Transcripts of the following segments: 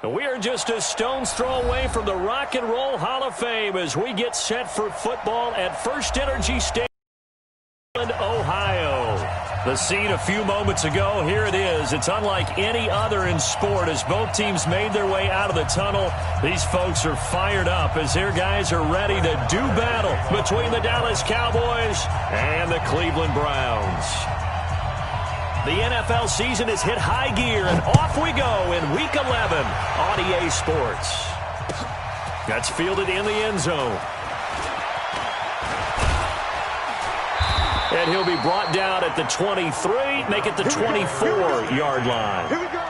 We are just a stone's throw away from the Rock and Roll Hall of Fame as we get set for football at First Energy Stadium in Ohio. The scene a few moments ago, here it is. It's unlike any other in sport as both teams made their way out of the tunnel. These folks are fired up as their guys are ready to do battle between the Dallas Cowboys and the Cleveland Browns. The NFL season has hit high gear, and off we go in Week 11 on EA Sports. That's fielded in the end zone. And he'll be brought down at the 23, make it the 24-yard line. Here we go.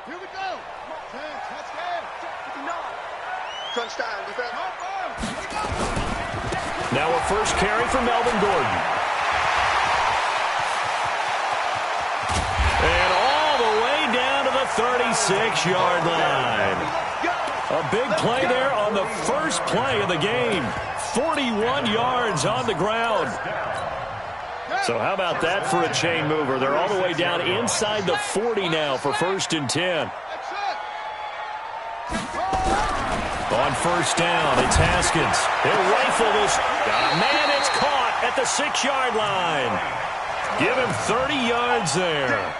Here we go. 10, touchdown. Touchdown, defense. Now a first carry for Melvin Gordon. And all the way down to the 36-yard line. A big play there on the first play of the game. 41 yards on the ground. So how about that for a chain mover? They're all the way down inside the 40 now for 1st and 10. On first down, it's Haskins. He'll rifle this. Man, it's caught at the 6-yard line. Give him 30 yards there.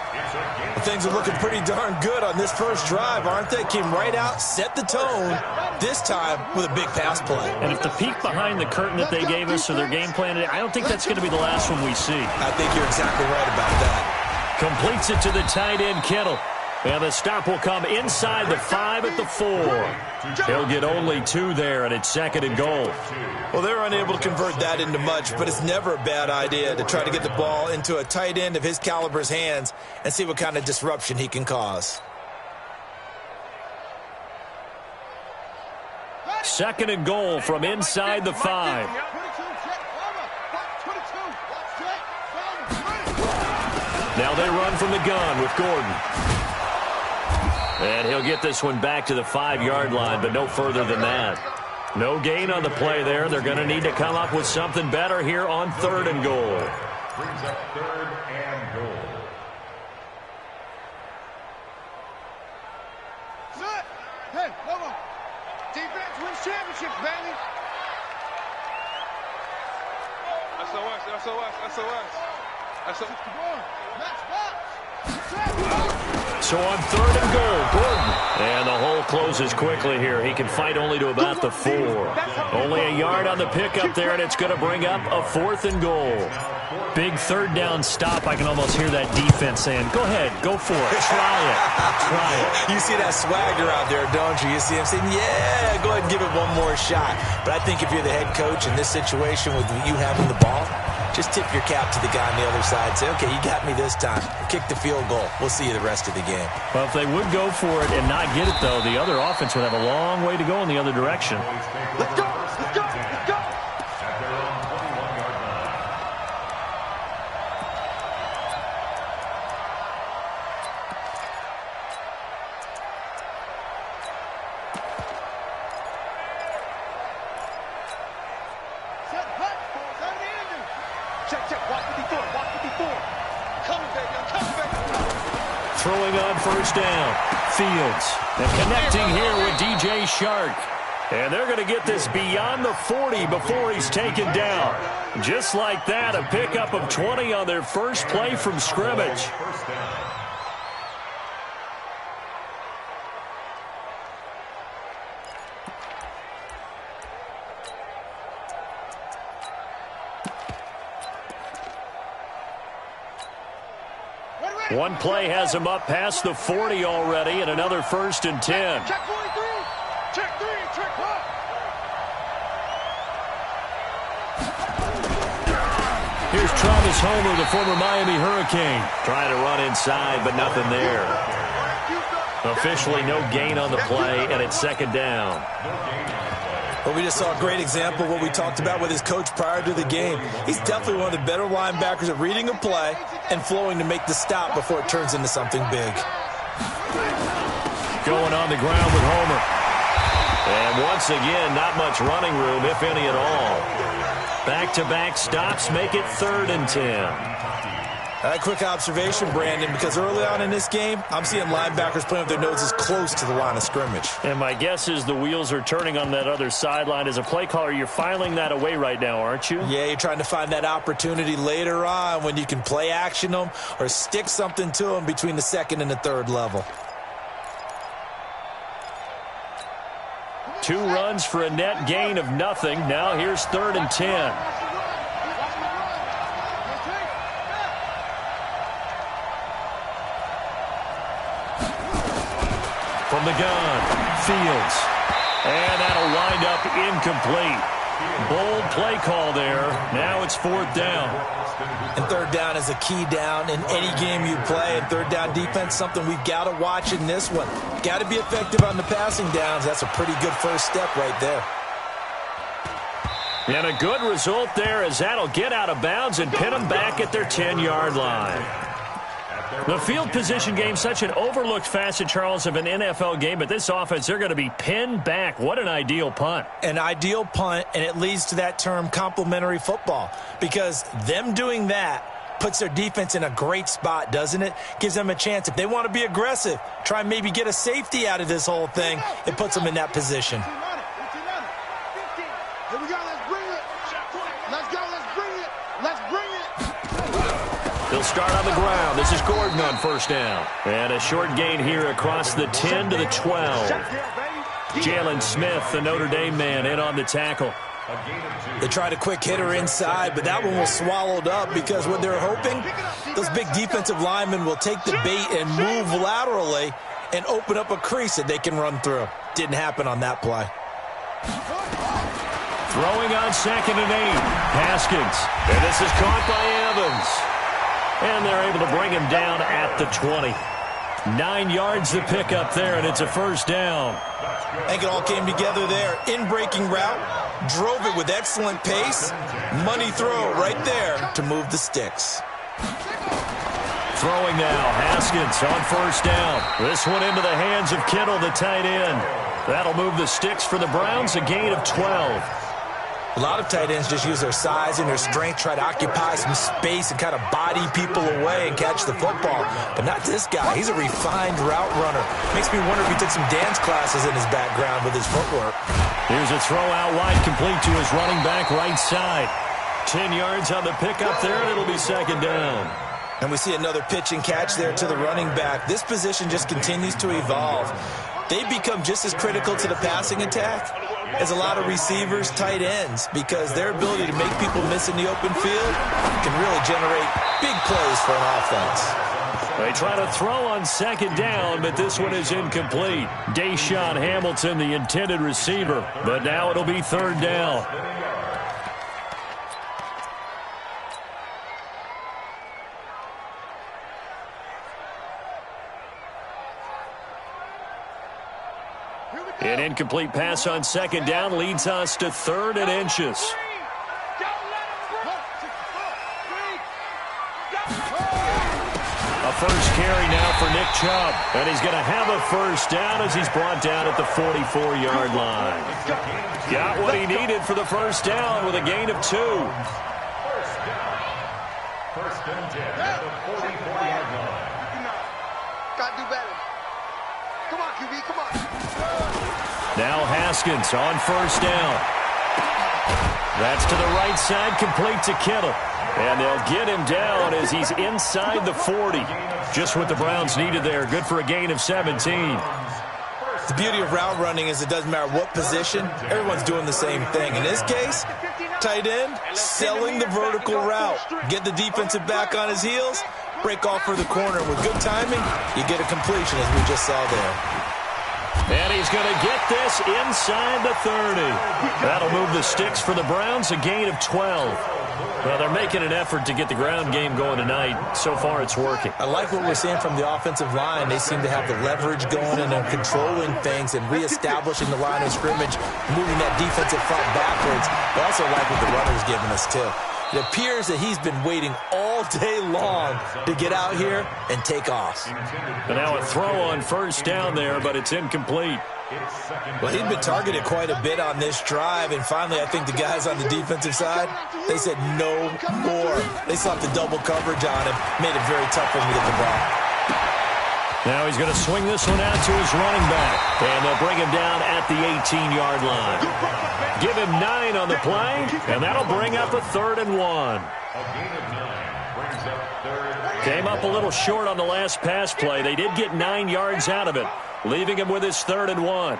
Things are looking pretty darn good on this first drive, aren't they? Came right out, set the tone, this time with a big pass play. And if the peek behind the curtain that they gave us or their game plan, I don't think that's going to be the last one we see. I think you're exactly right about that. Completes it to the tight end, Kittle. And the stop will come inside the 5 at the 4. He'll get only 2 there, and it's 2nd and goal. Well, they're unable to convert that into much, but it's never a bad idea to try to get the ball into a tight end of his caliber's hands and see what kind of disruption he can cause. 2nd and goal from inside the 5. Now they run from the gun with Gordon. And he'll get this one back to the 5-yard line, but no further than that. No gain on the play there. They're going to need to come up with something better here on 3rd and goal. Brings up 3rd and goal. Set. Hey, hold on. Defense wins championships, baby. SOS. Next box. So on 3rd and goal, Gordon. And the hole closes quickly here. He can fight only to about the 4. Only a yard on the pickup there, and it's going to bring up a 4th and goal. Big 3rd down stop. I can almost hear that defense saying, go ahead, go for it. Try it. Try it. You see that swagger out there, don't you? You see him saying, yeah, go ahead and give it one more shot. But I think if you're the head coach in this situation with you having the ball, just tip your cap to the guy on the other side. Say, okay, you got me this time. Kick the field goal. We'll see you the rest of the game. Well, if they would go for it and not get it, though, the other offense would have a long way to go in the other direction. Let's go. Let's go. Let's go. At their own 21-yard line. Set, hut. Ball's out of the end. Check. Walk 54. Walk 54. Coming, baby. I'm coming, baby. Throwing on first down. Fields. And connecting here with DJ Shark. And they're going to get this beyond the 40 before he's taken down. Just like that, a pickup of 20 on their first play from scrimmage. First down. One play has him up past the 40 already, and another 1st and 10. Check 43. Check 3. Check 1. Here's Travis Homer, the former Miami Hurricane. Trying to run inside, but nothing there. Officially no gain on the play, and it's second down. Well, we just saw a great example of what we talked about with his coach prior to the game. He's definitely one of the better linebackers at reading a play and flowing to make the stop before it turns into something big. Going on the ground with Homer. And once again, not much running room, if any at all. Back-to-back stops make it 3rd and 10. A quick observation, Brandon, because early on in this game, I'm seeing linebackers playing with their noses close to the line of scrimmage. And my guess is the wheels are turning on that other sideline. As a play caller, you're filing that away right now, aren't you? Yeah, you're trying to find that opportunity later on when you can play action them or stick something to them between the 2nd and the 3rd level. 2 runs for a net gain of nothing. Now here's 3rd and 10. From the gun, Fields. And that'll wind up incomplete. Bold play call there. Now it's 4th down. And 3rd down is a key down in any game you play. And 3rd down defense, something we've got to watch in this one. Got to be effective on the passing downs. That's a pretty good first step right there. And a good result there as that'll get out of bounds and pin them back at their 10-yard line. The field position game, such an overlooked facet, Charles, of an NFL game. But this offense, they're going to be pinned back. What an ideal punt. An ideal punt, and it leads to that term complementary football. Because them doing that puts their defense in a great spot, doesn't it? Gives them a chance. If they want to be aggressive, try and maybe get a safety out of this whole thing, it puts them in that position. Here we go, let's bring it. Let's go, let's bring it. Let's bring it. They'll start on the ground. This is Gordon on 1st down. And a short gain here across the 10 to the 12. Jalen Smith, the Notre Dame man, in on the tackle. They tried a quick hitter inside, but that one was swallowed up because what they're hoping, those big defensive linemen will take the bait and move laterally and open up a crease that they can run through. Didn't happen on that play. Throwing on 2nd and 8. Haskins. And this is caught by Evans. And they're able to bring him down at the 20. 9 yards to pick up there, and it's a 1st down. I think it all came together there. In-breaking route, drove it with excellent pace. Money throw right there to move the sticks. Throwing now, Haskins on 1st down. This one into the hands of Kittle, the tight end. That'll move the sticks for the Browns, a gain of 12. A lot of tight ends just use their size and their strength, try to occupy some space and kind of body people away and catch the football. But not this guy. He's a refined route runner. Makes me wonder if he took some dance classes in his background with his footwork. Here's a throw out wide, complete to his running back right side. 10 yards on the pickup there, and it'll be 2nd down. And we see another pitch and catch there to the running back. This position just continues to evolve. They become just as critical to the passing attack as a lot of receivers, tight ends, because their ability to make people miss in the open field can really generate big plays for an offense. They try to throw on 2nd down, but this one is incomplete. Deshaun Hamilton, the intended receiver, but now it'll be 3rd down. An incomplete pass on 2nd down leads us to 3rd and inches. A first carry now for Nick Chubb. And he's going to have a 1st down as he's brought down at the 44-yard line. Got what he needed for the 1st down with a gain of 2. First and 10 at the 44-yard line. Gotta do better. Come on, QB, come on. Now Haskins on 1st down. That's to the right side, complete to Kittle. And they'll get him down as he's inside the 40. Just what the Browns needed there. Good for a gain of 17. The beauty of route running is it doesn't matter what position, everyone's doing the same thing. In this case, tight end, selling the vertical route. Get the defensive back on his heels, break off for the corner. With good timing, you get a completion as we just saw there. And he's going to get this inside the 30. That'll move the sticks for the Browns, a gain of 12. Well, they're making an effort to get the ground game going tonight. So far, it's working. I like what we're seeing from the offensive line. They seem to have the leverage going and they're controlling things and reestablishing the line of scrimmage, moving that defensive front backwards. I also like what the runner's giving us, too. It appears that he's been waiting all day long to get out here and take off. And now a throw on first down there, but it's incomplete. Well, he'd been targeted quite a bit on this drive, and finally I think the guys on the defensive side, they said no more. They sought the double coverage on him, made it very tough for him to get the ball. Now he's going to swing this one out to his running back, and they'll bring him down at the 18-yard line. Give him 9 on the play, and that'll bring up a 3rd and 1. Came up a little short on the last pass play. They did get 9 yards out of it, leaving him with his 3rd and 1.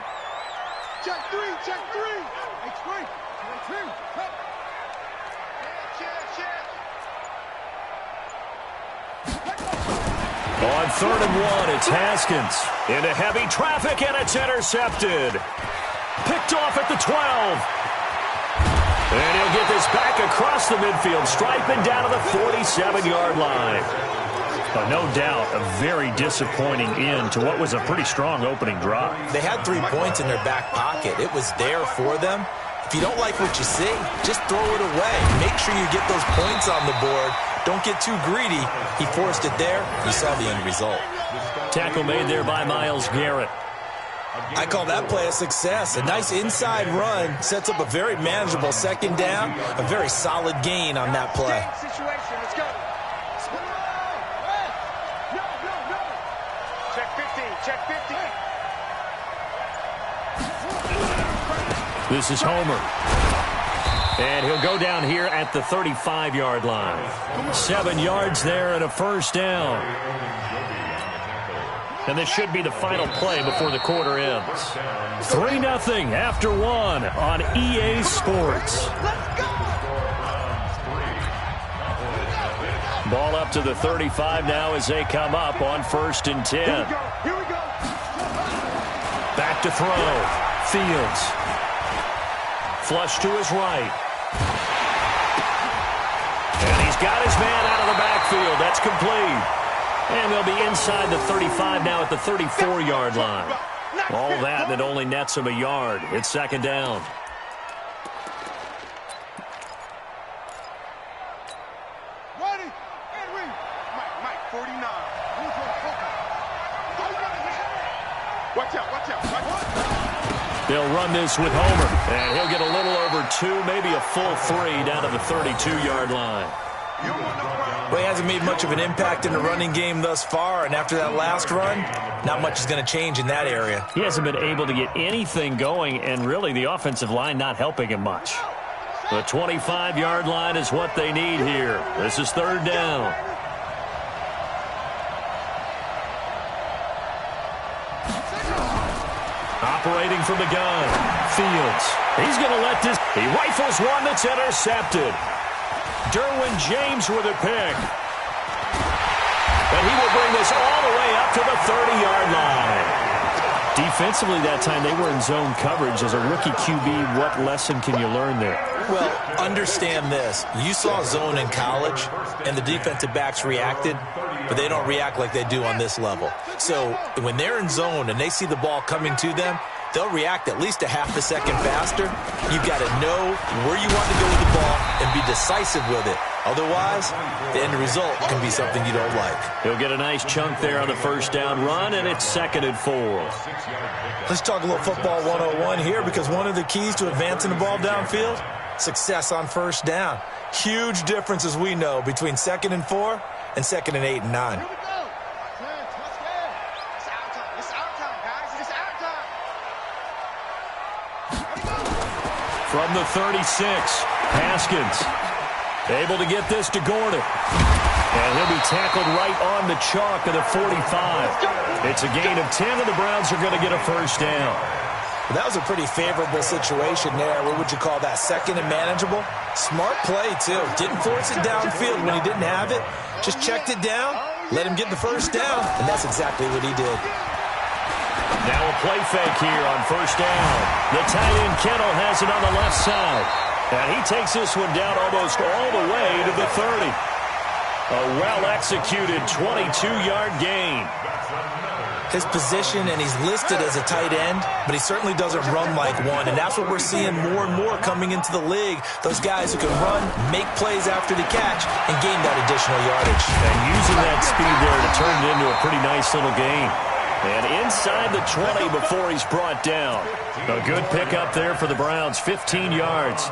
Check 3, check 3. It's 3. 2. On 3rd and 1, it's Haskins. Into heavy traffic, and it's intercepted. Picked off at the 12. And he'll get this back across the midfield stripe and down to the 47-yard line. No doubt a very disappointing end to what was a pretty strong opening drive. They had 3 points in their back pocket. It was there for them. If you don't like what you see, just throw it away. Make sure you get those points on the board. Don't get too greedy. He forced it there. You saw the end result. Tackle made there by Myles Garrett. I call that play a success. A nice inside run sets up a very manageable 2nd down. A very solid gain on that play. Let's go. Check 15, check 15. This is Homer. And he'll go down here at the 35-yard line. 7 yards there and a 1st down. And this should be the final play before the quarter ends. 3-0 after 1 on EA Sports. Ball up to the 35 now as they come up on 1st and 10. Here we go. Back to throw. Fields. Flush to his right. And he's got his man out of the backfield. That's complete. And they'll be inside the 35 now at the 34-yard line. All that, and it only nets him a yard. It's 2nd down. Ready, and we. Mike, 49. Watch out, watch out, watch out. They'll run this with Homer, and he'll get a little over 2, maybe a full 3 down to the 32-yard line. Well, he hasn't made much of an impact in the running game thus far, and after that last run, not much is going to change in that area. He hasn't been able to get anything going, and really the offensive line not helping him much. The 25-yard line is what they need here. This is 3rd down. Operating from the gun, Fields. He's going to let this. He rifles one that's intercepted. Derwin James with a pick. And he will bring this all the way up to the 30-yard line. Defensively that time, they were in zone coverage. As a rookie QB, what lesson can you learn there? Well, understand this. You saw zone in college, and the defensive backs reacted, but they don't react like they do on this level. So when they're in zone and they see the ball coming to them, they'll react at least a half a second faster. You've got to know where you want to go with the ball and be decisive with it. Otherwise, the end result can be something you don't like. He'll get a nice chunk there on the 1st down run, and it's 2nd and 4. Let's talk a little football 101 here, because one of the keys to advancing the ball downfield, success on 1st down. Huge difference, as we know, between 2nd and 4 and 2nd and 8 and 9. From the 36, Haskins able to get this to Gordon. And he'll be tackled right on the chalk of the 45. It's a gain of 10, and the Browns are going to get a 1st down. Well, that was a pretty favorable situation there. What would you call that? 2nd and manageable? Smart play, too. Didn't force it downfield when he didn't have it. Just checked it down, let him get the 1st down, and that's exactly what he did. Now a play fake here on first down. The tight end Kittle has it on the left side. And he takes this one down almost all the way to the 30. A well-executed 22-yard gain. His position, and he's listed as a tight end, but he certainly doesn't run like one, and that's what we're seeing more and more coming into the league. Those guys who can run, make plays after the catch, and gain that additional yardage. And using that speed there to turn it into a pretty nice little gain. And inside the 20 before he's brought down. A good pickup there for the Browns, 15 yards.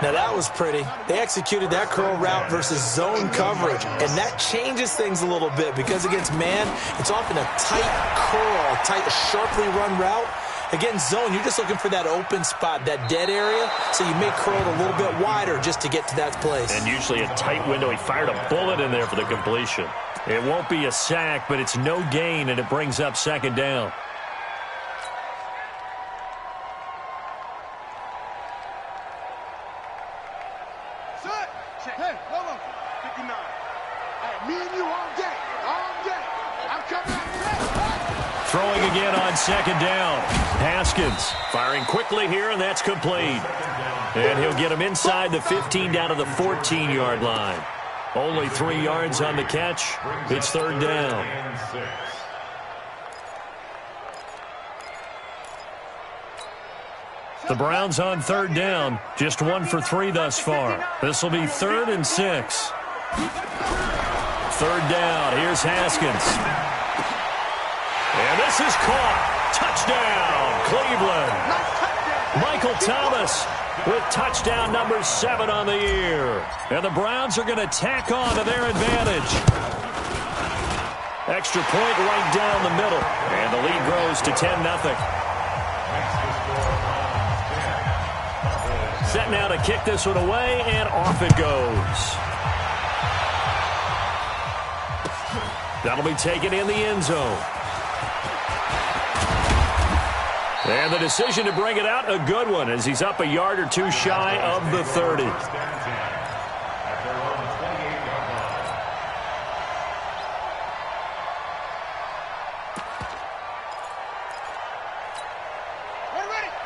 Now that was pretty. They executed that curl route versus zone coverage, and that changes things a little bit because against man, it's often a tight curl, tight, sharply run route. Against zone, you're just looking for that open spot, that dead area, so you may curl it a little bit wider just to get to that place. And usually a tight window. He fired a bullet in there for the completion. It won't be a sack, but it's no gain, and it brings up second down. Hey, hold on. 59. Hey, me and you all day. All day. I'm coming out. Throwing again on second down. Haskins firing quickly here, and that's complete. And he'll get him inside the 15 down to the 14-yard line. Only 3 yards on the catch. It's third down. The Browns on third down, just 1 for 3 thus far. This will be 3rd and 6. Third down, here's Haskins. And this is caught. Touchdown, Cleveland. Michael Thomas with touchdown number 7 on the year. And the Browns are going to tack on to their advantage. Extra point right down the middle. And the lead grows to 10-0. Set now to kick this one away, and off it goes. That'll be taken in the end zone. And the decision to bring it out, a good one, as he's up a yard or two shy of the 30.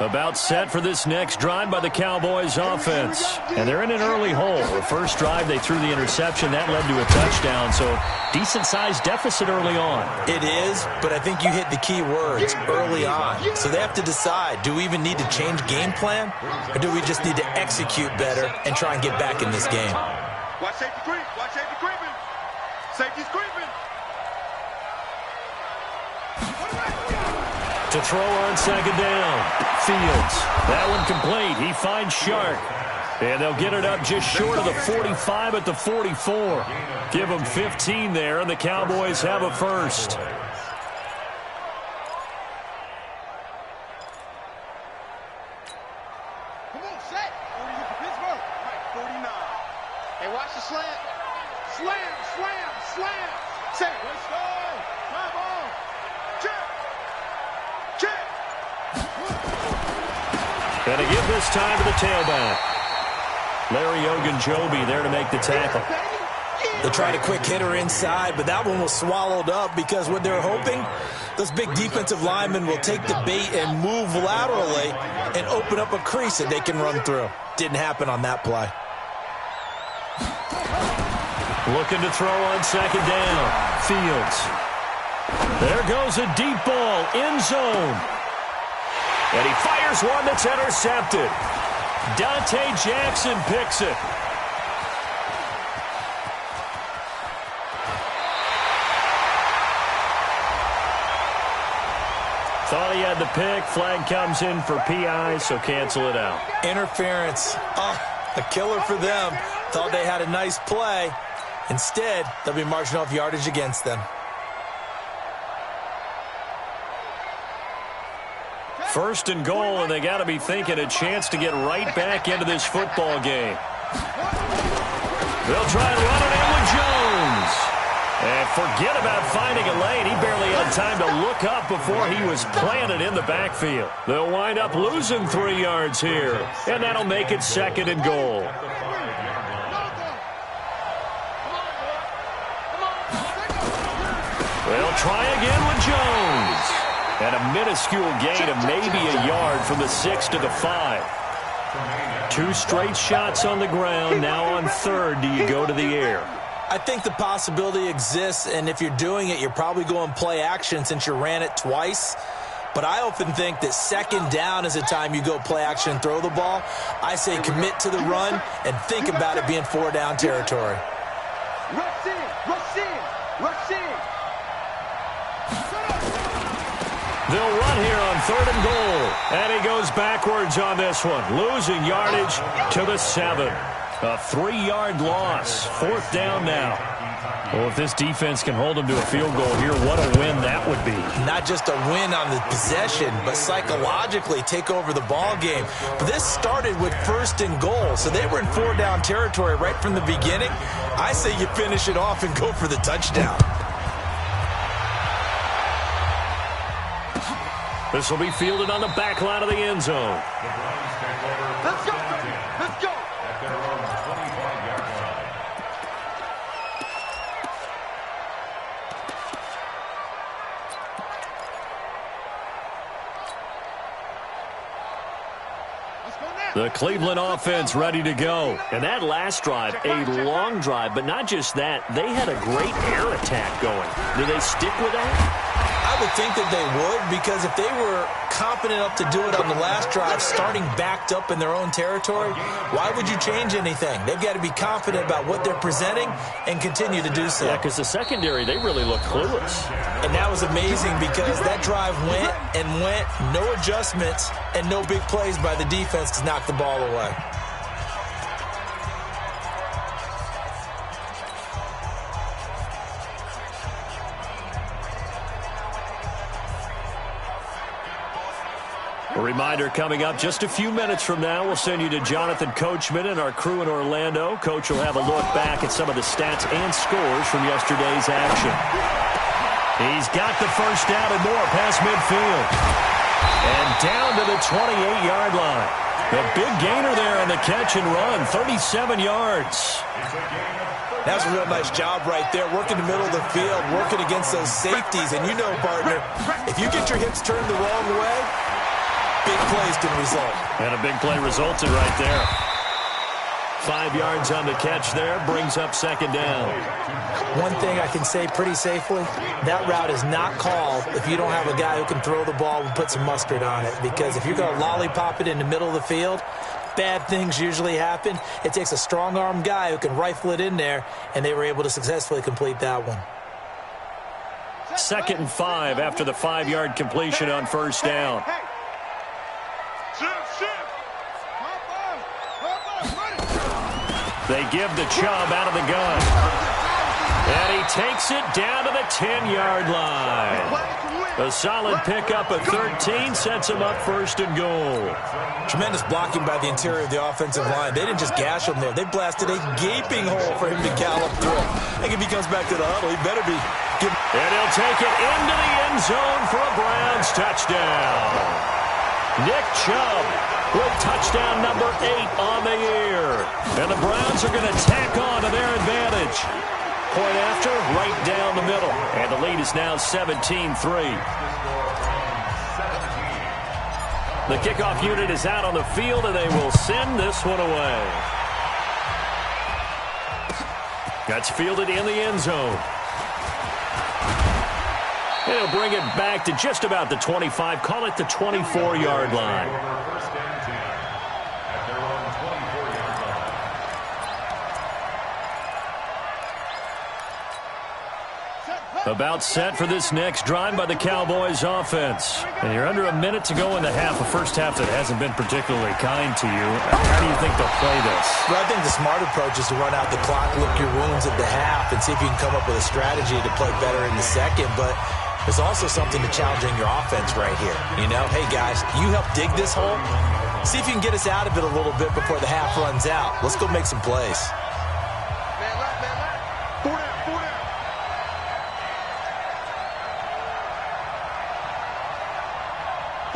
About set for this next drive by the Cowboys offense. And they're in an early hole. The first drive, they threw the interception. That led to a touchdown, so decent-sized deficit early on. It is, but I think you hit the key words, early on. So they have to decide, do we even need to change game plan, or do we just need to execute better and try and get back in this game? Watch safety creep. Watch safety creeping. Safety's creeping. To throw on second down. Fields. That one complete. He finds Shark. And they'll get it up just short of the 45 at the 44. Give them 15 there, and the Cowboys have a first. Come on, set. Pittsburgh. Right, 49. Hey, watch the slant. Slam, slam, slam. Set. Let's go. Come on. Check. Check. And to give this time to the tailback. Larry Ogunjobi there to make the tackle. They tried a quick hitter inside, but that one was swallowed up because what they're hoping, those big defensive linemen will take the bait and move laterally and open up a crease that they can run through. Didn't happen on that play. Looking to throw on second down. Fields. There goes a deep ball, end zone. And he fires one that's intercepted. Dante Jackson picks it. Thought he had the pick. Flag comes in for PI, so cancel it out. Interference. Oh, a killer for them. Thought they had a nice play. Instead, they'll be marching off yardage against them. First and goal, and they got to be thinking a chance to get right back into this football game. They'll try and run it in with Jones. And forget about finding a lane. He barely had time to look up before he was planted in the backfield. They'll wind up losing 3 yards here, and that'll make it second and goal. They'll try again with Jones. And a minuscule gain of maybe a yard from the 6 to the 5. 2 straight shots on the ground. Now on third, do you go to the air? I think the possibility exists, and if you're doing it, you're probably going play action since you ran it twice. But I often think that second down is a time you go play action and throw the ball. I say commit to the run and think about it being 4-down territory. Rush in, rush in, rush in. They'll run here on third and goal. And he goes backwards on this one, losing yardage to the 7. A 3-yard loss. 4th down now. Well, if this defense can hold them to a field goal here, what a win that would be. Not just a win on the possession, but psychologically take over the ball game. But this started with 1st and goal, so they were in 4-down territory right from the beginning. I say you finish it off and go for the touchdown. This will be fielded on the back line of the end zone. Let's go, baby. Let's go. The Cleveland offense ready to go. And that last drive, a long drive, but not just that. They had a great air attack going. Do they stick with that? I would think that they would, because if they were confident enough to do it on the last drive, starting backed up in their own territory, why would you change anything? They've got to be confident about what they're presenting and continue to do so. Yeah, because the secondary, they really look clueless. And that was amazing because that drive went and went, no adjustments, and no big plays by the defense to knock the ball away. A reminder coming up just a few minutes from now. We'll send you to Jonathan Coachman and our crew in Orlando. Coach will have a look back at some of the stats and scores from yesterday's action. He's got the first down and more past midfield. And down to the 28-yard line. The big gainer there on the catch and run, 37 yards. That's a real nice job right there, working the middle of the field, working against those safeties. And you know, partner, if you get your hips turned the wrong way, big plays can result. And a big play resulted right there. 5 yards on the catch there, brings up second down. One thing I can say pretty safely, that route is not called if you don't have a guy who can throw the ball and put some mustard on it. Because if you're going to lollipop it in the middle of the field, bad things usually happen. It takes a strong-arm guy who can rifle it in there, and they were able to successfully complete that one. 2nd and 5 after the 5-yard completion on first down. They give the Chubb out of the gun. And he takes it down to the 10-yard line. A solid pickup of 13 sets him up 1st and goal. Tremendous blocking by the interior of the offensive line. They didn't just gash him there. They blasted a gaping hole for him to gallop through. I think if he comes back to the huddle, he better be. And he'll take it into the end zone for a Browns touchdown. Nick Chubb with touchdown number 8 on the year. And the Browns are going to tack on to their advantage. Point after, right down the middle. And the lead is now 17-3. The kickoff unit is out on the field, and they will send this one away. That's fielded in the end zone. And he'll bring it back to just about the 25, call it the 24-yard line. About set for this next drive by the Cowboys offense. And you're under a minute to go in the half, a first half that hasn't been particularly kind to you. How do you think they'll play this? Well, I think the smart approach is to run out the clock, lick your wounds at the half, and see if you can come up with a strategy to play better in the second. But there's also something to challenging your offense right here. You know, hey, guys, you help dig this hole. See if you can get us out of it a little bit before the half runs out. Let's go make some plays. Man left, man left. 4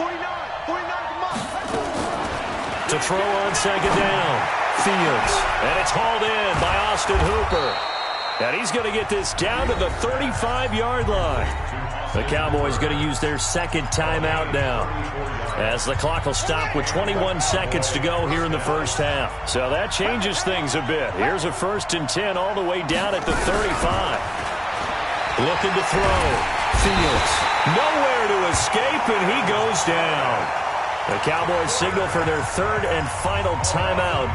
down, 4 down. To throw on second down. Fields. And it's hauled in by Austin Hooper. And he's going to get this down to the 35-yard line. The Cowboys going to use their second timeout now, as the clock will stop with 21 seconds to go here in the first half. So that changes things a bit. Here's a 1st and 10 all the way down at the 35. Looking to throw. Fields. Nowhere to escape, and he goes down. The Cowboys signal for their 3rd and final timeout,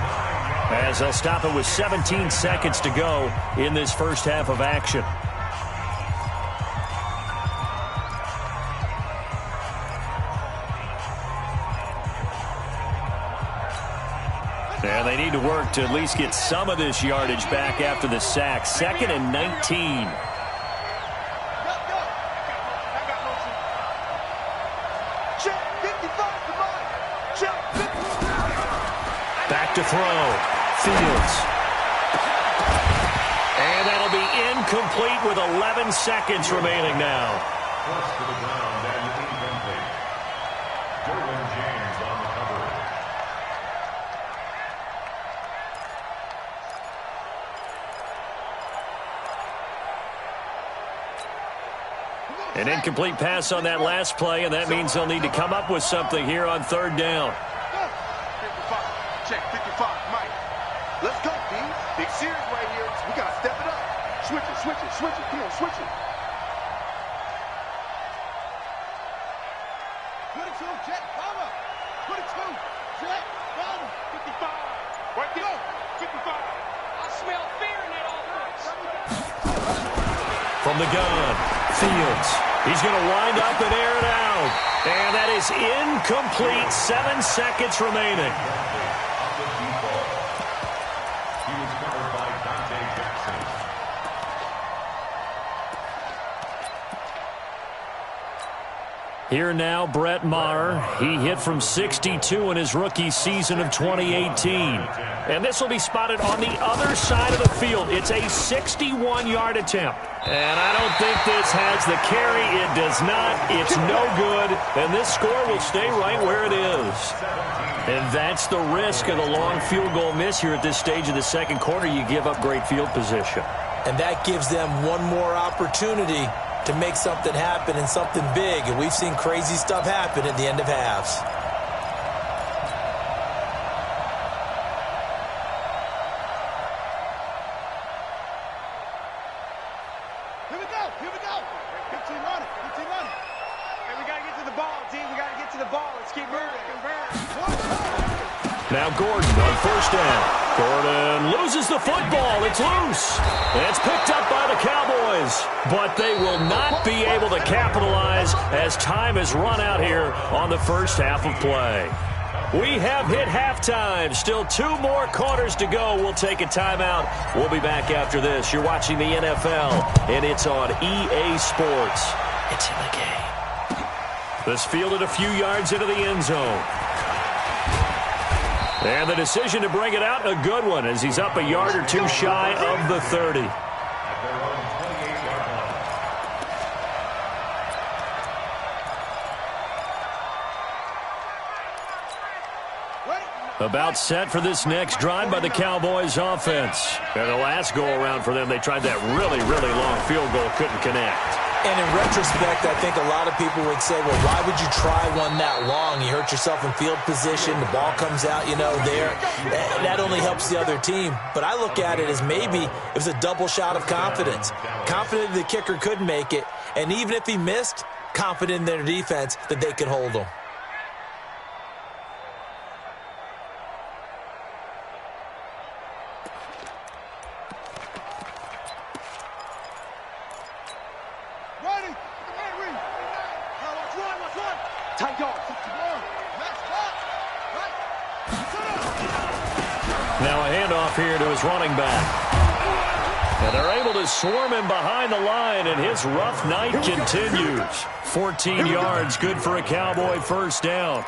as they'll stop it with 17 seconds to go in this first half of action. And they need to work to at least get some of this yardage back after the sack. 2nd and 19. Back to throw. Fields. And that'll be incomplete with 11 seconds remaining now. Forced to the ground and incomplete. Derwin James on the cover. An incomplete pass on that last play, and that means they'll need to come up with something here on 3rd down. 55. Check, 55. Mike. Let's go, D. Big series right here. We got to step it up. Switch it, switch it, switch it. Come on, switch it. 22, Jet, Palmer. 22, Jet, Palmer. 55. Right there. 55. I smell fear in that offense. From the gun, Fields. He's going to wind up and air it out. And that is incomplete. 7 seconds remaining. He was covered by Dante Jackson. Here now, Brett Maher. He hit from 62 in his rookie season of 2018. And this will be spotted on the other side of the field. It's a 61-yard attempt. And I don't think this has the carry. It does not. It's no good. And this score will stay right where it is. And that's the risk of the long field goal miss here at this stage of the second quarter. You give up great field position. And that gives them one more opportunity to make something happen and something big. And we've seen crazy stuff happen at the end of halves. Here we go. Here we go. 15 running. 15 running. Hey, we got to get to the ball, D. We got to get to the ball. Let's keep moving. Now Gordon on 1st down. Gordon loses the football. It's loose. And it's picked up by the Cowboys. But they will not be able to capitalize as time has run out here on the first half of play. We have hit halftime. Still 2 more quarters to go. We'll take a timeout. We'll be back after this. You're watching the NFL, and it's on EA Sports. It's in the game. This fielded a few yards into the end zone. And the decision to bring it out, a good one, as he's up a yard or 2 shy of the 30. About set for this next drive by the Cowboys offense. And the last go-around for them, they tried that really, really long field goal, couldn't connect. And in retrospect, I think a lot of people would say, well, why would you try one that long? You hurt yourself in field position. The ball comes out, there. That only helps the other team. But I look at it as maybe it was a double shot of confidence. Confident the kicker could make it. And even if he missed, confident in their defense that they could hold him. Now a handoff here to his running back. And they're able to swarm him behind the line, and his rough night continues. 14 yards, good for a Cowboy first down.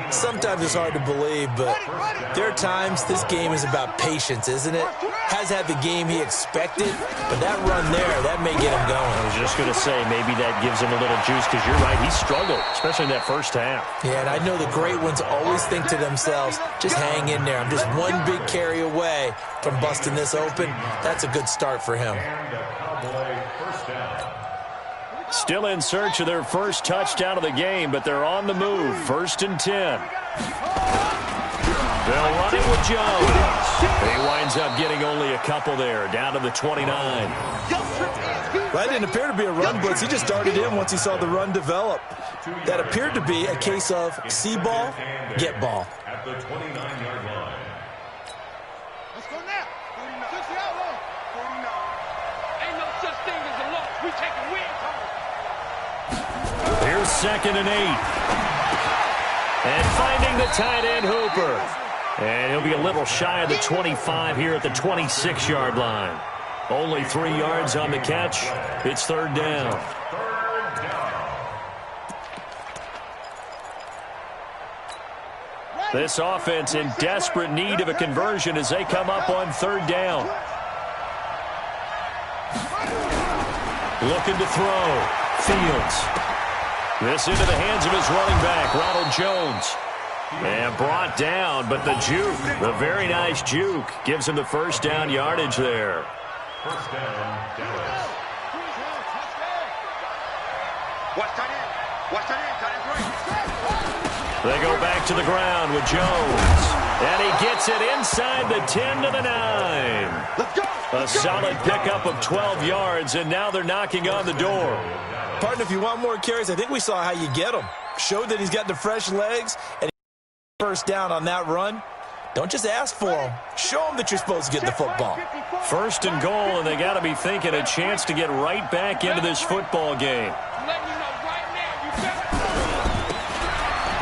Sometimes it's hard to believe, but there are times this game is about patience, isn't it? Has had the game he expected, but that run there, that may get him going. I was just going to say, maybe that gives him a little juice, because you're right, he struggled, especially in that first half. Yeah, and I know the great ones always think to themselves, just hang in there. I'm just one big carry away from busting this open. That's a good start for him. Still in search of their first touchdown of the game, but they're on the move. 1st and 10. They'll run it with Jones. He winds up getting only a couple there, down to the 29. That didn't appear to be a run blitz. He just darted in once he saw the run develop. That appeared to be a case of see ball, get ball. At the 29-yard line. Let's go now. 49. 60 out long. 49. Ain't no such thing as a loss. We taking wins home. Here's 2nd and 8. And finding the tight end, Hooper. And he'll be a little shy of the 25 here at the 26-yard line. Only 3 yards on the catch. It's 3rd down. This offense in desperate need of a conversion as they come up on 3rd down. Looking to throw. Fields. This into the hands of his running back, Ronald Jones. And brought down, but the juke, the very nice juke, gives him the first down yardage there. First down, Dallas. Watch tight end. Watch tight end. Tight end right. They go back to the ground with Jones. And he gets it inside the 10 to the 9. Let's go. A solid pickup of 12 yards, and now they're knocking on the door. Partner, if you want more carries, I think we saw how you get them. Showed that he's got the fresh legs, and first down on that run. Don't just ask for him. Show him that you're supposed to get the football. 1st and goal, and they got to be thinking a chance to get right back into this football game.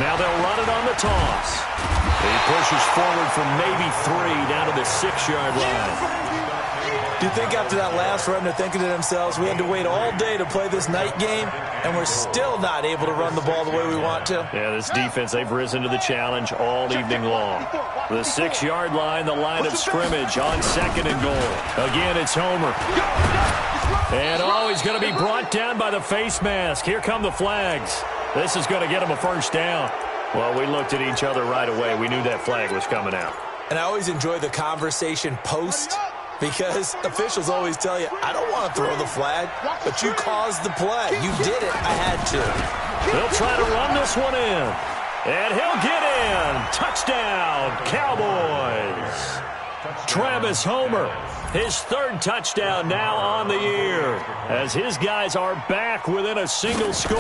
Now they'll run it on the toss. He pushes forward for maybe 3 down to the 6-yard line. Do you think after that last run they're thinking to themselves, we had to wait all day to play this night game, and we're still not able to run the ball the way we want to? Yeah, this defense, they've risen to the challenge all evening long. The 6-yard line, the line of scrimmage on 2nd and goal. Again, it's Homer. And he's going to be brought down by the face mask. Here come the flags. This is going to get him a first down. Well, we looked at each other right away. We knew that flag was coming out. And I always enjoy the conversation post, because officials always tell you, I don't want to throw the flag, but you caused the play. You did it. I had to. He'll try to run this one in. And he'll get in. Touchdown, Cowboys. Travis Homer, his 3rd touchdown now on the year, as his guys are back within a single score.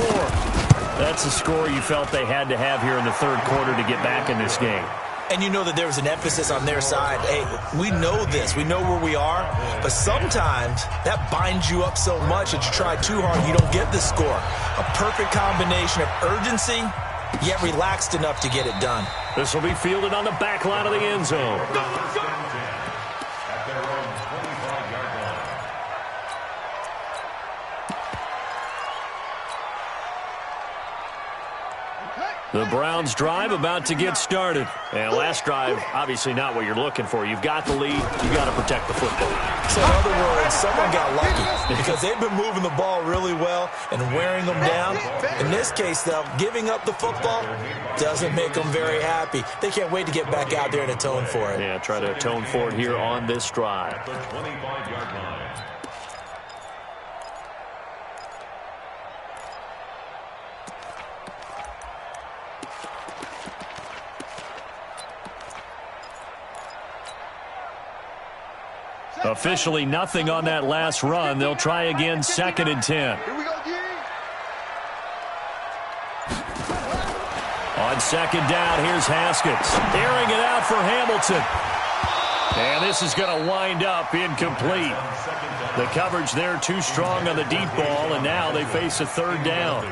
That's a score you felt they had to have here in the 3rd quarter to get back in this game. And you know that there was an emphasis on their side. Hey, we know this. We know where we are. But sometimes that binds you up so much that you try too hard, you don't get the score. A perfect combination of urgency, yet relaxed enough to get it done. This will be fielded on the back line of the end zone. At their own 25-yard line. The Browns drive about to get started. And last drive, obviously not what you're looking for. You've got the lead. You've got to protect the football. So in other words, someone got lucky because they've been moving the ball really well and wearing them down. In this case, though, giving up the football doesn't make them very happy. They can't wait to get back out there and atone for it. Yeah, try to atone for it here on this drive. At the 25-yard line. Officially nothing on that last run. They'll try again, 2nd and 10. Here we go, G. On 2nd down, here's Haskins. Airing it out for Hamilton. And this is going to wind up incomplete. The coverage there too strong on the deep ball, and now they face a 3rd down.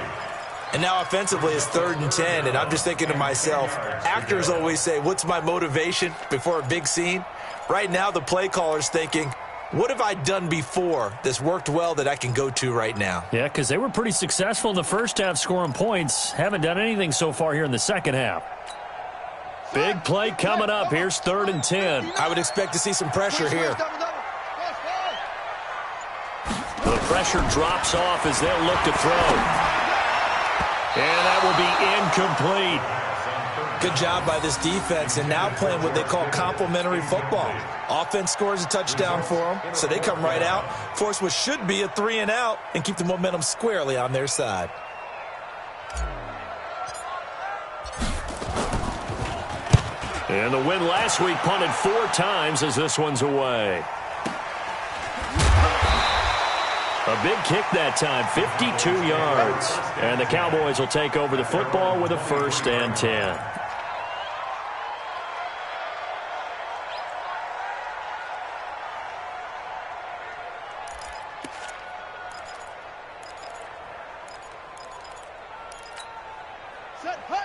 And now offensively it's 3rd and 10, and I'm just thinking to myself, actors always say, what's my motivation before a big scene? Right now the play caller's thinking, What have I done before that's worked well that I can go to right now? Yeah, because they were pretty successful in the first half scoring points. Haven't done anything so far here in the second half. Big play coming up. Here's 3rd and 10. I would expect to see some pressure here. The pressure drops off as they'll look to throw. And that will be incomplete. Good job by this defense, and now playing what they call complementary football. Offense scores a touchdown for them, so they come right out, force what should be a 3-and-out, and keep the momentum squarely on their side. And the win last week punted 4 times as this one's away. A big kick that time, 52 yards. And the Cowboys will take over the football with a 1st and 10.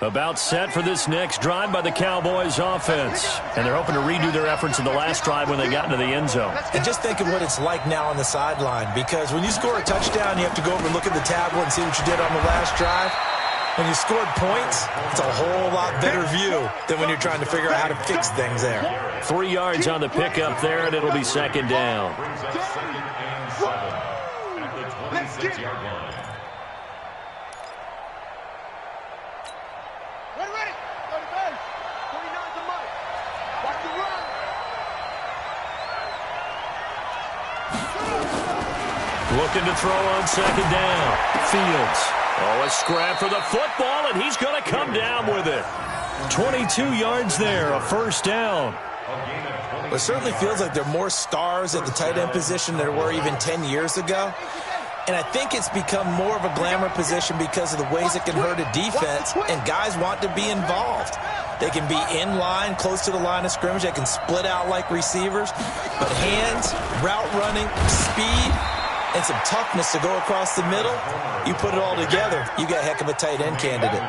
About set for this next drive by the Cowboys offense. And they're hoping to redo their efforts in the last drive when they got into the end zone. And just think of what it's like now on the sideline, because when you score a touchdown, you have to go over and look at the tablet and see what you did on the last drive. When you scored points, it's a whole lot better view than when you're trying to figure out how to fix things there. 3 yards on the pickup there, and it'll be 2nd down. Brings up 2nd and 7 at the 26-yard line. Ready. Go to base. 49 to Mike. Watch the run. Looking to throw on 2nd down. Fields. Oh, a scrap for the football, and he's going to come down with it. 22 yards there, a 1st down. It certainly feels like there are more stars at the tight end position than there were even 10 years ago. And I think it's become more of a glamour position because of the ways it can hurt a defense, and guys want to be involved. They can be in line, close to the line of scrimmage. They can split out like receivers. But hands, route running, speed, and some toughness to go across the middle, you put it all together, you got a heck of a tight end candidate.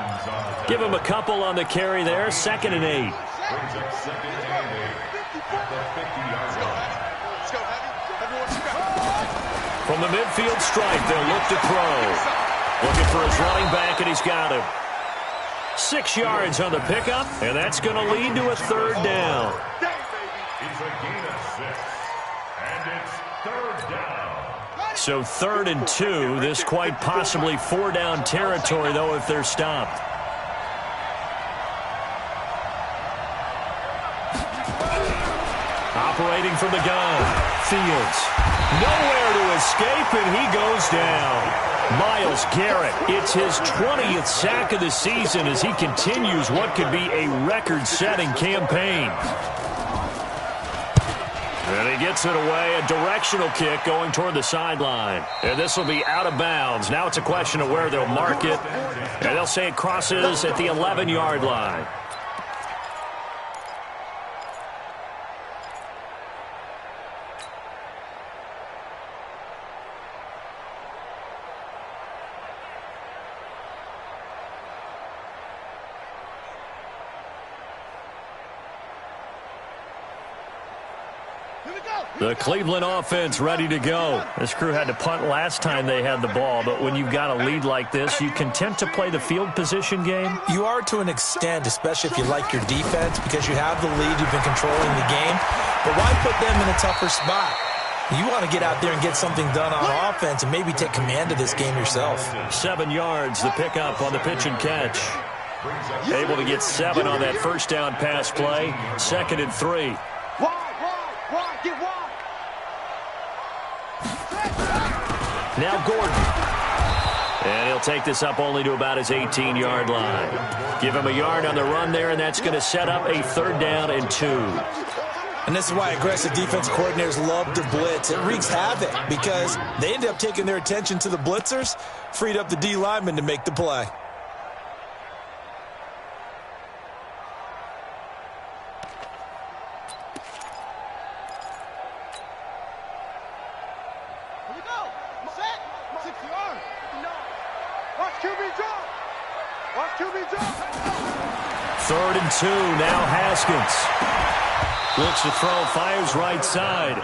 Give him a couple on the carry there, 2nd and 8. Brings up 2nd and 8 at the 50-yard line. Let's go, Heavy. Everyone scrap. From the midfield stripe, they'll look to throw. Looking for his running back, and he's got him. 6 yards on the pickup, and that's going to lead to a 3rd down. It's a gain of 6, and it's 3rd down. So 3rd and 2, this quite possibly 4-down territory, though, if they're stopped. Operating from the gun, Fields. Nowhere to escape, and he goes down. Myles Garrett, it's his 20th sack of the season as he continues what could be a record-setting campaign. And he gets it away, a directional kick going toward the sideline. And this will be out of bounds. Now it's a question of where they'll mark it. And they'll say it crosses at the 11-yard line. The Cleveland offense ready to go. This crew had to punt last time they had the ball, but when you've got a lead like this, you content to play the field position game? You are to an extent, especially if you like your defense, because you have the lead, you've been controlling the game. But why put them in a tougher spot? You want to get out there and get something done on offense and maybe take command of this game yourself. 7 yards, the pickup on the pitch and catch. Able to get 7 on that 1st down pass play. 2nd and 3. Wide, get wide. Now Gordon. And he'll take this up only to about his 18-yard line. Give him a yard on the run there, and that's going to set up a 3rd down and 2. And this is why aggressive defense coordinators love to blitz. It wreaks havoc because they end up taking their attention to the blitzers, freed up the D lineman to make the play. 3rd and 2. Now Haskins looks to throw, fires right side.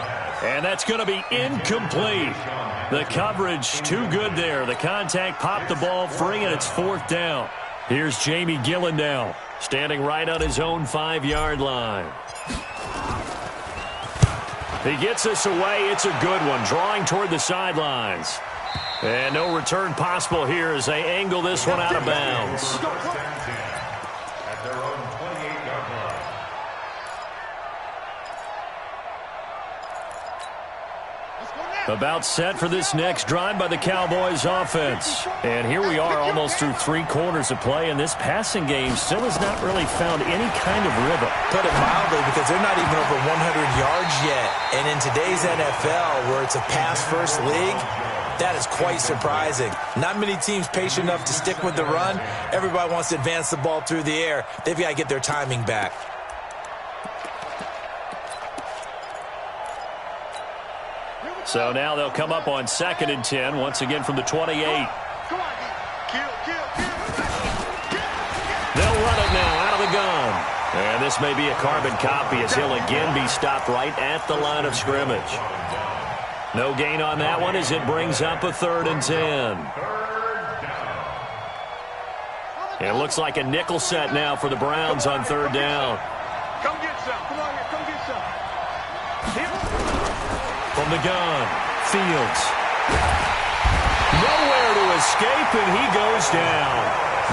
And that's going to be incomplete. The coverage too good there. The contact popped the ball free, and it's 4th down. Here's Jamie Gillen now, standing right on his own 5-yard line. He gets this away. It's a good one, drawing toward the sidelines. And no return possible here as they angle this one out of bounds. At their own 28-yard line. About set for this next drive by the Cowboys offense. And here we are almost through 3 quarters of play, and this passing game still has not really found any kind of rhythm. Put it mildly, because they're not even over 100 yards yet. And in today's NFL, where it's a pass-first league, that is quite surprising. Not many teams patient enough to stick with the run. Everybody wants to advance the ball through the air. They've got to get their timing back. So now they'll come up on 2nd and 10, once again from the 28. Come on, kill. They'll run it now out of the gun. And this may be a carbon copy as he'll again be stopped right at the line of scrimmage. No gain on that one as it brings up a 3rd and 10. And it looks like a nickel set now for the Browns on 3rd down. Come get some. Come on here. Come get some. From the gun, Fields. Nowhere to escape, and he goes down.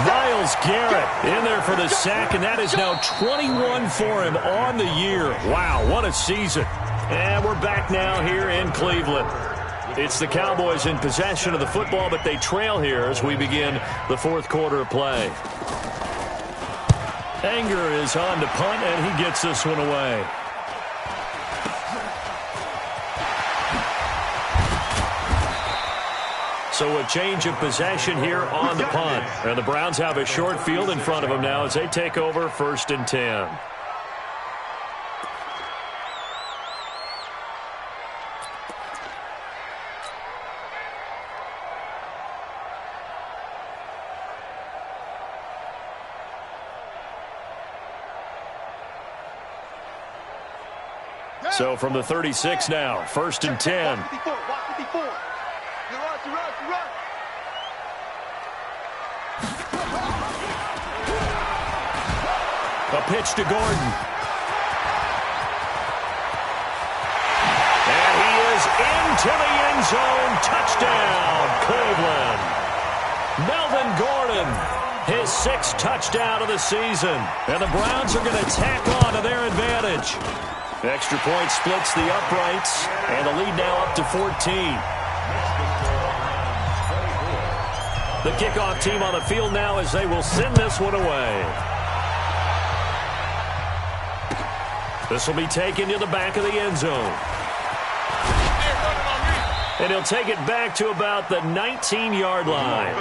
Myles Garrett in there for the sack, and that is now 21 for him on the year. Wow, what a season. And we're back now here in Cleveland. It's the Cowboys in possession of the football, but they trail here as we begin the 4th quarter of play. Anger is on to punt, and he gets this one away. So a change of possession here on the punt. And the Browns have a short field in front of them now as they take over 1st and 10. So from the 36 now, 1st and 10. Watch 54. Run. A pitch to Gordon. And he is into the end zone. Touchdown, Cleveland. Melvin Gordon, his 6th touchdown of the season. And the Browns are going to tack on to their advantage. Extra point splits the uprights, and the lead now up to 14. The kickoff team on the field now as they will send this one away. This will be taken to the back of the end zone. And he'll take it back to about the 19-yard line.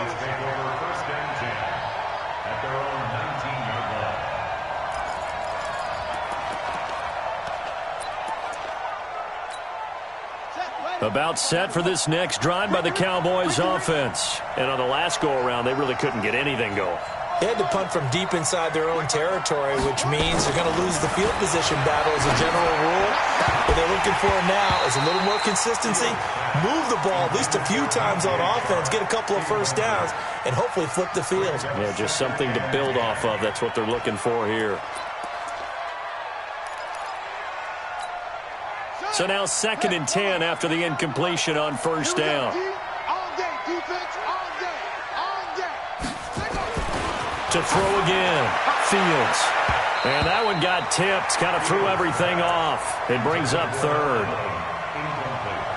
About set for this next drive by the Cowboys offense. And on the last go-around, they really couldn't get anything going. They had to punt from deep inside their own territory, which means they're going to lose the field position battle as a general rule. What they're looking for now is a little more consistency, move the ball at least a few times on offense, get a couple of first downs, and hopefully flip the field. Yeah, just something to build off of. That's what they're looking for here. So now 2nd and 10 after the incompletion on 1st down. All day, defense, all day. To throw again, Fields. And that one got tipped, kind of threw everything off. It brings up 3rd.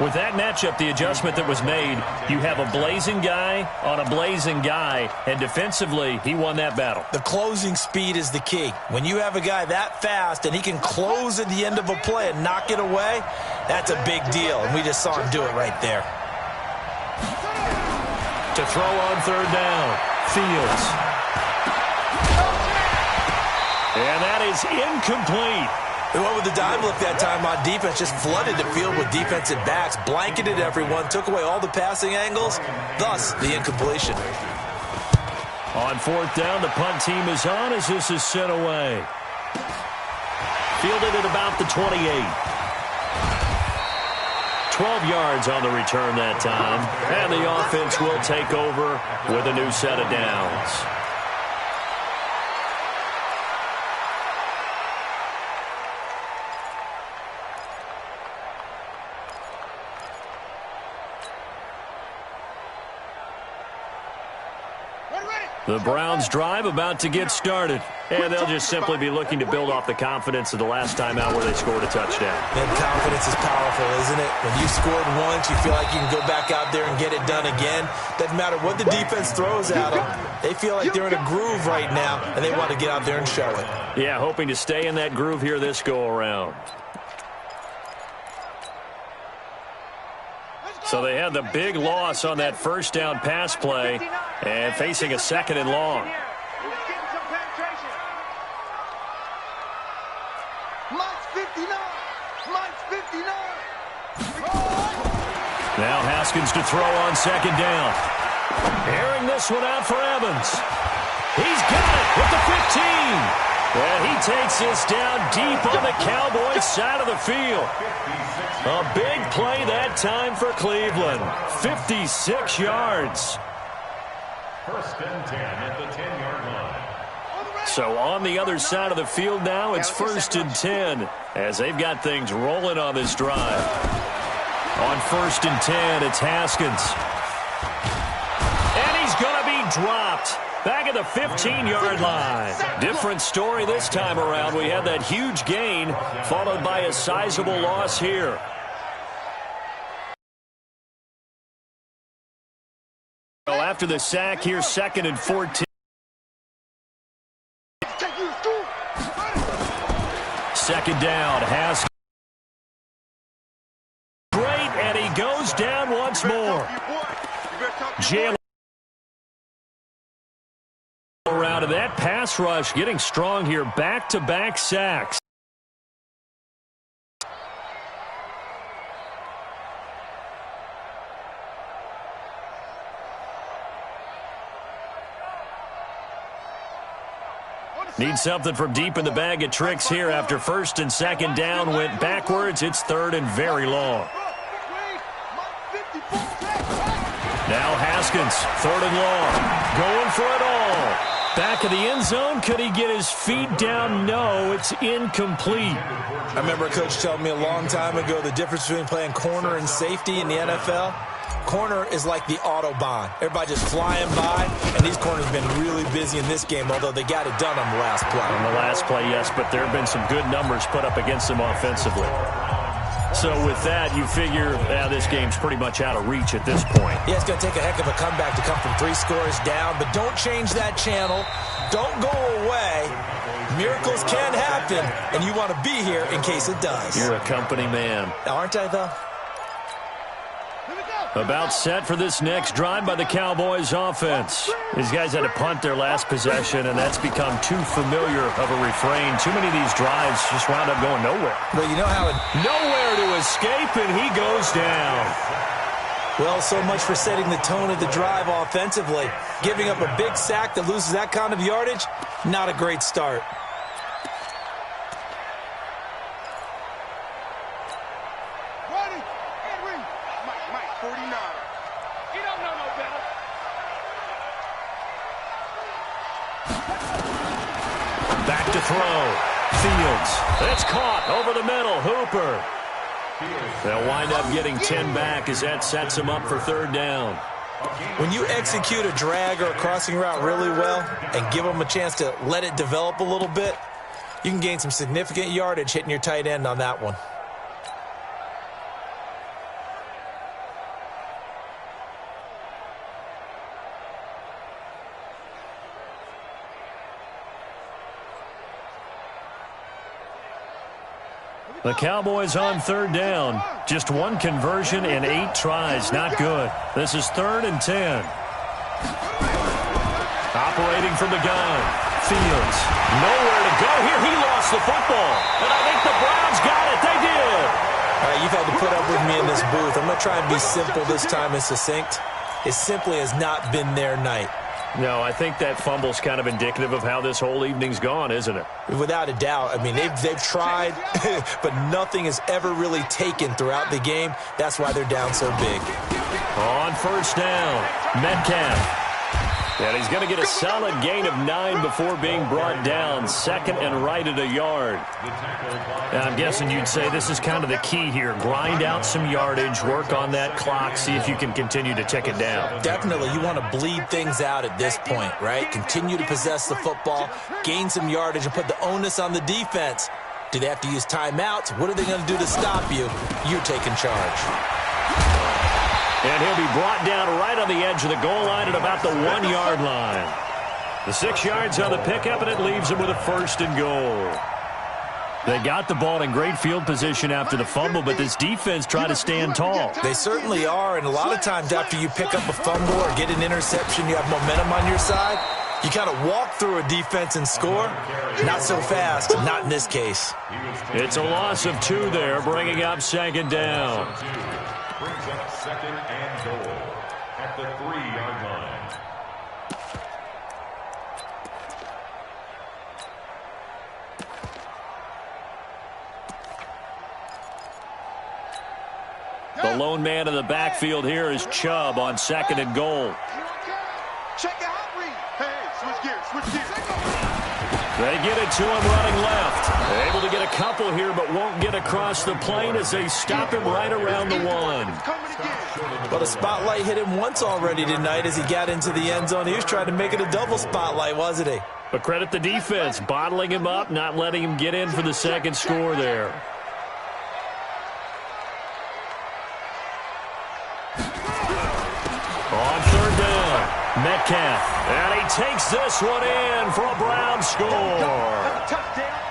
With that matchup, the adjustment that was made, you have a blazing guy on a blazing guy, and defensively, he won that battle. The closing speed is the key. When you have a guy that fast and he can close at the end of a play and knock it away, that's a big deal, and we just saw him do it right there. To throw on 3rd down, Fields. And that is incomplete. They went with the dime look that time on defense, just flooded the field with defensive backs, blanketed everyone, took away all the passing angles, thus the incompletion. On fourth down, the punt team is on as this is sent away. Fielded at about the 28. 12 yards on the return that time. And the offense will take over with a new set of downs. The Browns drive about to get started. And they'll just simply be looking to build off the confidence of the last time out where they scored a touchdown. And confidence is powerful, isn't it? When you scored once, you feel like you can go back out there and get it done again. Doesn't matter what the defense throws at them. They feel like they're in a groove right now, and they want to get out there and show it. Yeah, hoping to stay in that groove here this go-around. So they had the big loss on that first down pass play and facing a second and long. Now Haskins to throw on second down. Airing this one out for Evans. He's got it with the 15. And he takes this down deep on the Cowboys' side of the field. A big play that time for Cleveland. 56 yards. First and 10 at the 10-yard line. So on the other side of the field now, it's first and 10 as they've got things rolling on this drive. On first and 10, it's Haskins. And he's going to be dropped. Back at the 15-yard line. Different story this time around. We had that huge gain followed by a sizable loss here. So after the sack, here's second and 14. Second down. Haskins. Great, and he goes down once more. Jalen. Around of that pass rush getting strong here. Back-to-back sacks. Need something from deep in the bag of tricks here after first and second down went backwards. It's third and very long. Now Haskins, third and long, going for it all. Back of the end zone, could he get his feet down? No, it's incomplete. I remember a coach telling me a long time ago the difference between playing corner and safety in the NFL. Corner is like the Autobahn. Everybody just flying by, and these corners have been really busy in this game, although they got it done on the last play. On the last play, yes, but there have been some good numbers put up against them offensively. So with that, you figure this game's pretty much out of reach at this point. Yeah, it's going to take a heck of a comeback to come from 3 scores down, but don't change that channel. Don't go away. Miracles can happen, and you want to be here in case it does. You're a company man. Aren't I, though? About set for this next drive by the Cowboys offense. These guys had to punt their last possession, and that's become too familiar of a refrain. Too many of these drives just wound up going nowhere. But you know how nowhere to escape, and he goes down. Well, so much for setting the tone of the drive offensively. Giving up a big sack that loses that kind of yardage, not a great start. Back to throw. Fields. It's caught over the middle. Hooper. They'll wind up getting 10 back as that sets them up for third down. When you execute a drag or a crossing route really well and give them a chance to let it develop a little bit, you can gain some significant yardage hitting your tight end on that one. The Cowboys on third down. Just one conversion and 8 tries. Not good. This is third and 10. Operating from the gun. Fields. Nowhere to go here. He lost the football. And I think the Browns got it. They did. All right, you've had to put up with me in this booth. I'm going to try and be simple this time and succinct. It simply has not been their night. No, I think that fumble's kind of indicative of how this whole evening's gone, isn't it? Without a doubt. I mean, they've tried, but nothing has ever really taken throughout the game. That's why they're down so big. On first down, Metcalf. And he's going to get a solid gain of 9 before being brought down. Second and right at a yard. And I'm guessing you'd say this is kind of the key here. Grind out some yardage, work on that clock, see if you can continue to tick it down. Definitely. You want to bleed things out at this point, right? Continue to possess the football, gain some yardage, and put the onus on the defense. Do they have to use timeouts? What are they going to do to stop you? You're taking charge. And he'll be brought down right on the edge of the goal line at about the 1-yard line. The 6 yards on the pickup, and it leaves him with a first and goal. They got the ball in great field position after the fumble, but this defense tried to stand tall. They certainly are, and a lot of times after you pick up a fumble or get an interception, you have momentum on your side. You kind of walk through a defense and score. Not so fast, not in this case. It's a loss of 2 there, bringing up second down. Brings up second and goal at the 3-yard line. The lone man in the backfield here is Chubb on second and goal. Check out read. Hey, switch gears, switch gears. They get it to him running left. Able to get a couple here, but won't get across the plane as they stop him right around the 1. Well, the spotlight hit him once already tonight as he got into the end zone. He was trying to make it a double spotlight, wasn't he? But credit the defense, bottling him up, not letting him get in for the second score there. On third down, Metcalf. And he takes this one in for a Brown score.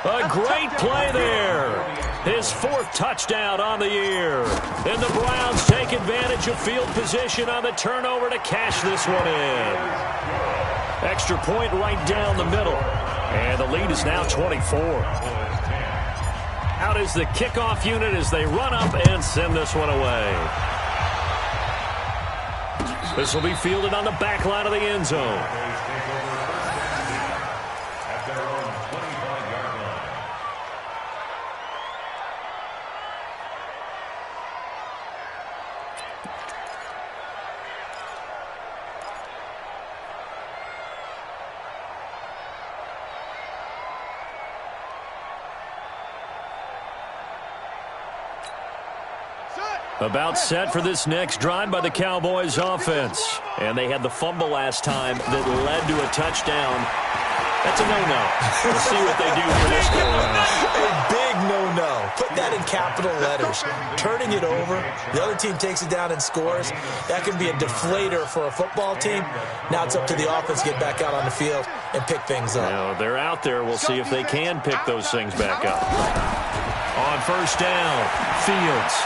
A great play there. His 4th touchdown on the year. And the Browns take advantage of field position on the turnover to cash this one in. Extra point right down the middle. And the lead is now 24. Out is the kickoff unit as they run up and send this one away. This will be fielded on the back line of the end zone. About set for this next drive by the Cowboys offense. And they had the fumble last time that led to a touchdown. That's a no-no. We'll see what they do for this go-around. A big no-no. Put that in capital letters. Turning it over, the other team takes it down and scores. That can be a deflator for a football team. Now it's up to the offense to get back out on the field and pick things up. Now, they're out there. We'll see if they can pick those things back up. On first down, Fields.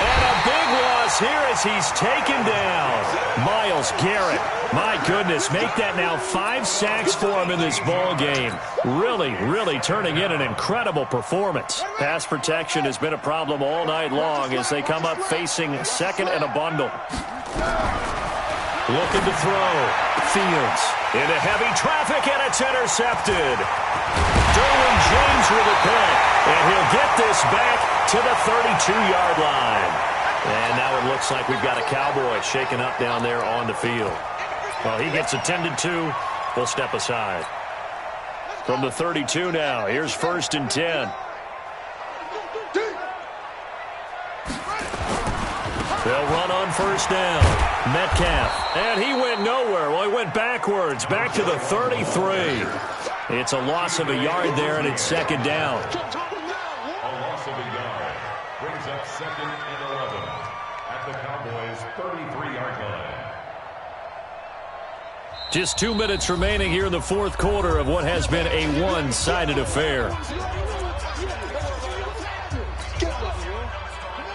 And a big loss here as he's taken down. Myles Garrett. My goodness, make that now 5 sacks for him in this ball game. Really turning in an incredible performance. Pass protection has been a problem all night long as they come up facing second and a bundle. Looking to throw. Fields into heavy traffic, and it's intercepted. Derwin James with a pick, and he'll get this back to the 32-yard line. And now it looks like we've got a Cowboy shaken up down there on the field. Well, he gets attended to. We'll step aside. From the 32 now, here's first and 10. They'll run on first down. Metcalf. And he went nowhere. Well, he went backwards, back to the 33. It's a loss of a yard there, and it's second down. A loss of a yard brings up second and 11 at the Cowboys' 33-yard line. Just 2 minutes remaining here in the fourth quarter of what has been a one-sided affair.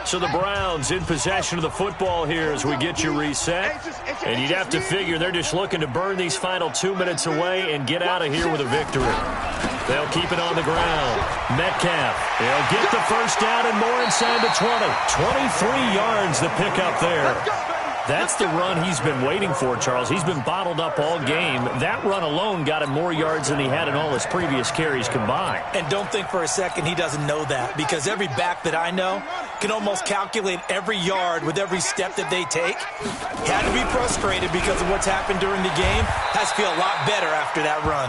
So the Browns in possession of the football here as we get you reset. And you'd have to figure they're just looking to burn these final 2 minutes away and get out of here with a victory. They'll keep it on the ground. Metcalf, they'll get the first down and more inside the 20. 23 yards the pickup there. That's the run he's been waiting for, Charles. He's been bottled up all game. That run alone got him more yards than he had in all his previous carries combined. And don't think for a second he doesn't know that, because every back that I know can almost calculate every yard with every step that they take. He had to be frustrated because of what's happened during the game. Has to feel a lot better after that run.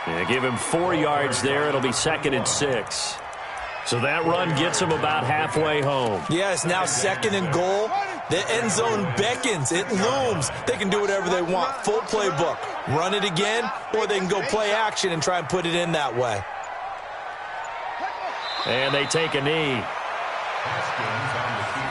Yeah, give him 4 yards there. It'll be 2nd and 6. So that run gets him about halfway home. Yeah, it's now 2nd and goal. The end zone beckons. It looms. They can do whatever they want. Full playbook. Run it again, or they can go play action and try and put it in that way. And they take a knee. Haskins on the keeper.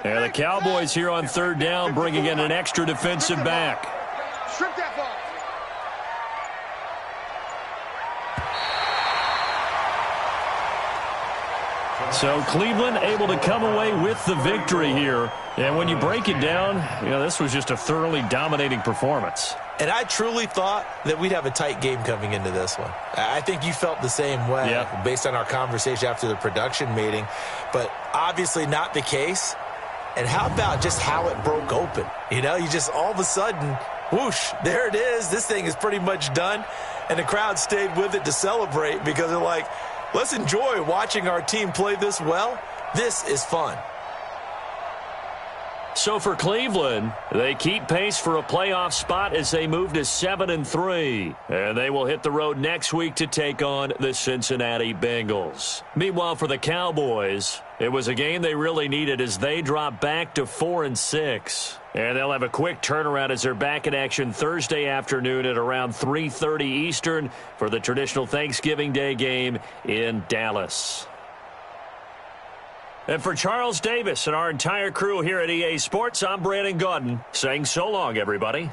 And the Cowboys here on 3rd down, bringing in an extra defensive back. Strip that ball. So Cleveland able to come away with the victory here. And when you break it down, this was just a thoroughly dominating performance. And I truly thought that we'd have a tight game coming into this one. I think you felt the same way based on our conversation after the production meeting. But obviously not the case. And how about just how it broke open? You just all of a sudden, whoosh, there it is. This thing is pretty much done. And the crowd stayed with it to celebrate because they're like, let's enjoy watching our team play this well. This is fun. So for Cleveland, they keep pace for a playoff spot as they move to 7-3. And they will hit the road next week to take on the Cincinnati Bengals. Meanwhile, for the Cowboys, it was a game they really needed as they drop back to 4-6. And they'll have a quick turnaround as they're back in action Thursday afternoon at around 3:30 Eastern for the traditional Thanksgiving Day game in Dallas. And for Charles Davis and our entire crew here at EA Sports, I'm Brandon Gaudin saying so long, everybody.